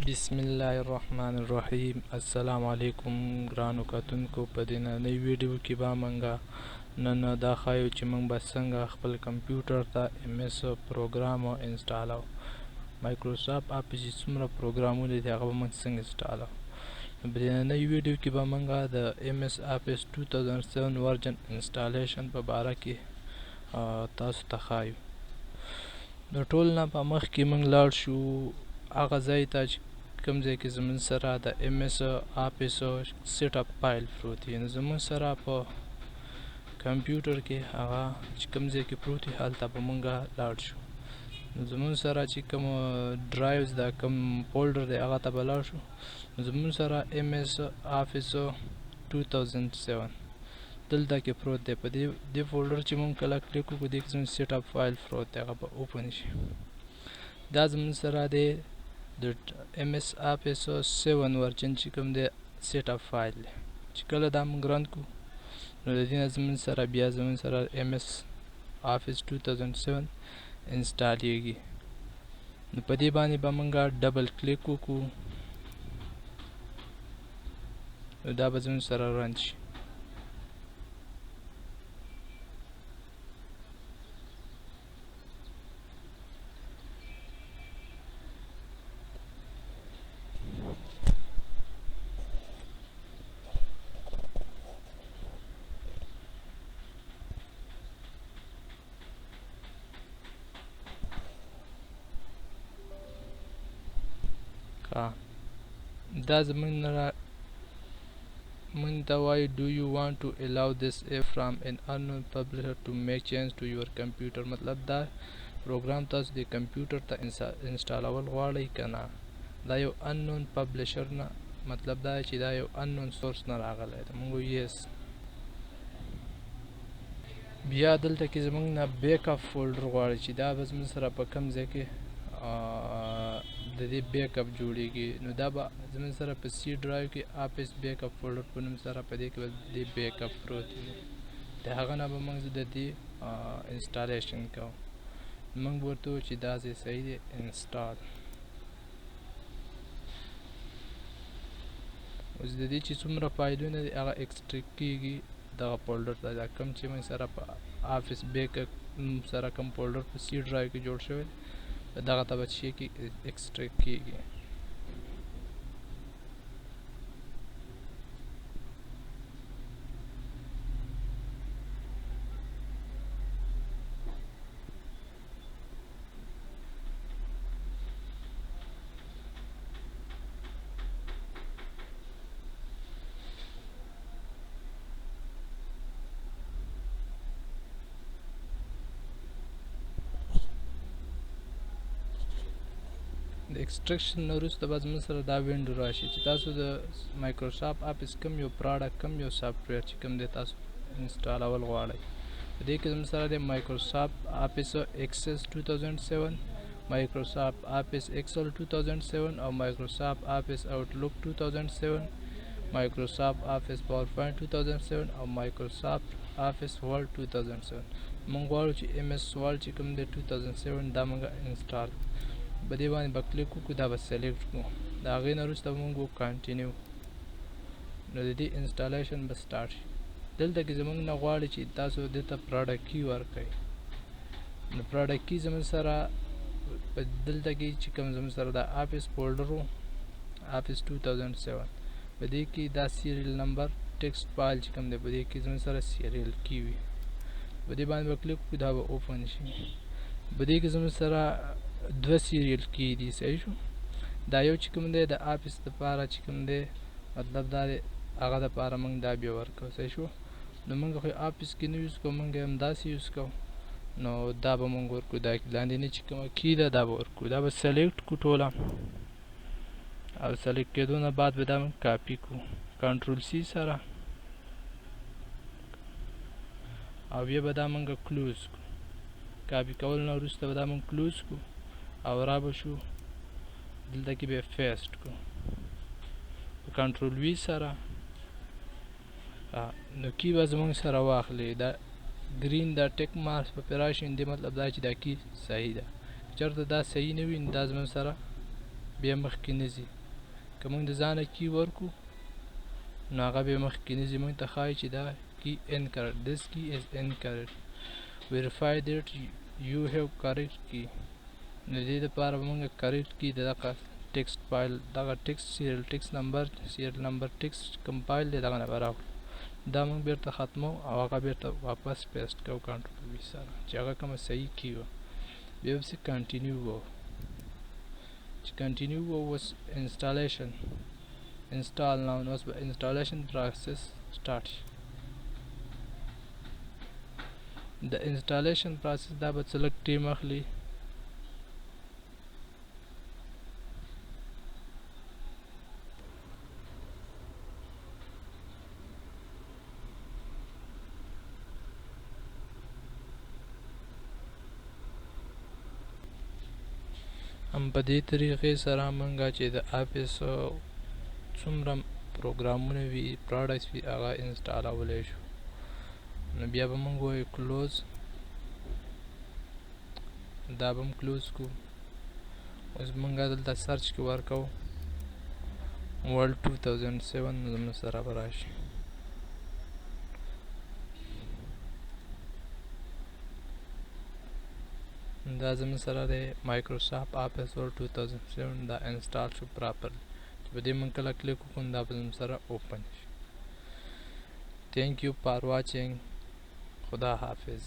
بسم الله الرحمن الرحیم. السلام علیکم ګرانو کتونکو. په دې نننۍ ویډیو کې به مونږ نن دا ښایو چې مونږ به څنګه خپل کمپیوټر ته ایم ایس پروګرام انسټالو. مایکروسافټ آفیس چې څومره پروګرامونه دي هغه به مونږ څنګه انسټالو. په دې نننۍ ویډیو کې به مونږ د ایم ایس آفیس 2007 ورژن انسټالیشن په باره کې تاسو ته ښایو. د ټول نه په مخ کې مونږ لاړ شو هغه ځای ته چې کوم ځای کې زموږ سره د ایم ایس آفیس سیټ اپ فایل پروت وي. نو زموږ سره په کمپیوټر کې هغه چې کوم ځای کې پروت وي هلته به مونږ لاړ شو. نو زموږ سره چې کوم ډرایوز دا کوم فولډر دی هغه ته به لاړ شو. نو زموږ سره ایم ایس آفیس 2007 دلته کې پروت دی. په دې فولډر چې مونږ کله کلیک وکړو دې کې زموږ سیټ اپ فایل پروت دی، هغه به اوپن شي. دا زموږ سره دی د ایم ایس آفیس 7 ورژن چې کوم دی سیټ اپ فایل دی. چې کله دا مونږ رن کړو نو د دې نه زموږ سره بیا زموږ سره ایم ایس آفیس 2007 انسټالیږي. نو په دې باندې به مونږ ډبل کلیک وکړو نو دا به زموږ سره رن شي. دا زموږ مونږ ته وایي do you want to allow this app from an unknown publisher to make change to your computer. مطلب دا پروګرام تاسو د کمپیوټر ته انسټالول غواړئ که نه. دا یو unknown publisher نه مطلب دا چې دا یو unknown source نه راغلی دی. مونږ یس. بیا دلته کې زموږ نه بیک اپ فولډر غواړي چې دا به زموږ سره په کوم ځای کې د دې بیک اپ جوړیږي. نو دا به زموږ سره په سی ډرایو کې آفیس بیک اپ فولډر په نوم سره په دې کې به دې بیک اپ پروت وي. د هغه نه به موږ د دې انسټالیشن کوو. موږ ورته ووایو چې دا ځای صحیح دی انسټال. اوس د دې چې څومره فایلونه دي هغه ایکسټریکټ کېږي دغه فولډر ته. دا کوم چې موږ سره په آفیس بیک اپ سره کوم فولډر په سی ډرایو کې جوړ شوی دغه ته به چې کې ایکسټریکټ کېږي. د ایکسټریکشن نه وروسته به زموږ سره دا وینډو راشي چې تاسو د مایکروسافټ آفیس کوم یو پراډکټ کوم یو سافټویر چې کوم دی تاسو انسټالول غواړئ. په دې کې زموږ سره د مایکروسافټ آفیس ایکسس 2007 مایکروسافټ آفیس ایکسل 2007 او مایکروسافټ آفیس آوټلوک 2007 مایکروسافټ آفیس پاور پوینټ 2007 او مایکروسافټ آفیس ورډ 2007. موږ غواړو چې ایم ایس ورډ چې کوم دی 2007 دا موږ انسټال. په دې باندې به کلیک وکړو دا به سلیکټ کړو. د هغې نه وروسته موږ کنټینیو. نو د دې انسټالیشن به سټارټ شي. دلته کې زموږ نه غواړي چې تاسو دې ته پراډکټ کی ورکړئ. نو پراډکټ کی زموږ سره په دلته کې چې کوم زموږ سره د آفیس فولډر و آفیس 2007 په دې کې دا سیریل نمبر ټیکسټ فایل چې کوم دی په دې کې زموږ سره سیریل کی وي. په دې باندې به کلیک وکړو دا به اوپن شي. په دې کې زموږ سره دوه سیریل کی دي. صحیح شو. دا یو چې کوم دی د آفیس دپاره چې کوم دی مطلب دا دی هغه دپاره موږ دا بیا ورکوو. صحیح شو. نو موږ خو آفیس کې نه یوز کوو، موږ هم داسې یوز کوو. نو دا به موږ ورکوو. دا لاندې نه چې کومه کی ده دا به ورکوو. دا به سلیکټ کړو ټوله او سلیکټ کېدو نه بعد به دا موږ کاپي کړو کنټرول سی سره او بیا به دا موږ کلوز کړو. کاپي کول نه وروسته به دا موږ کلوز کړو او را به شو دلته کې به پیسټ کړو په کنټرول وی سره. نو کی به زموږ سره واخلي دا گرین دا ټیک مارکس په راشي، دې مطلب دا چې دا کی صحیح ده. چېرته دا صحیح نه وي نو دا زموږ سره بیا مخکې نه ځي. که موږ د ځانه کی ورکو نو هغه بیا مخکې نه ځي، موږ ته ښایي چې دا کی incorrect, this key is incorrect, verify that you have correct key. نو دې دپاره به موږ correct key د دغه ټکسټ فایل، دغه ټکسټ سیریل نمبر ټکسټ کوم فایل دی دغه نه به راوړو. دا موږ بیرته ختمو او هغه بیرته واپس پیسټ کوو کنټرول وي سره چې هغه کومه صحیح کی وه. بیا پسې کنټینیو وو، چې کنټینیو وو اوس انسټالیشن انسټال نو اوس به انسټالیشن پروسس سټارټ شي. د انسټالیشن پروسس دا به څه لږ ټیم اخلي. هم په دې طریقې سره مونږه چې د آفیس څومره پروګرامونه وي، پراډکټس وي، هغه انسټالولی شو. نو بیا به مونږ وایو کلوز، دا به هم کلوز کو. اوس مونږه دلته سرچ کې ورکو ورلډ 2007 نو زموږ سره به راشي. دا زموږ سره دی مایکروسافټ آفیس ورلډ 2007 دا انسټال شو پراپرلی. چې په دې مونږ کله کلیک وکړو دا به زموږ سره اوپن شي. تھینک یو فار واچینګ. خدا حافظ.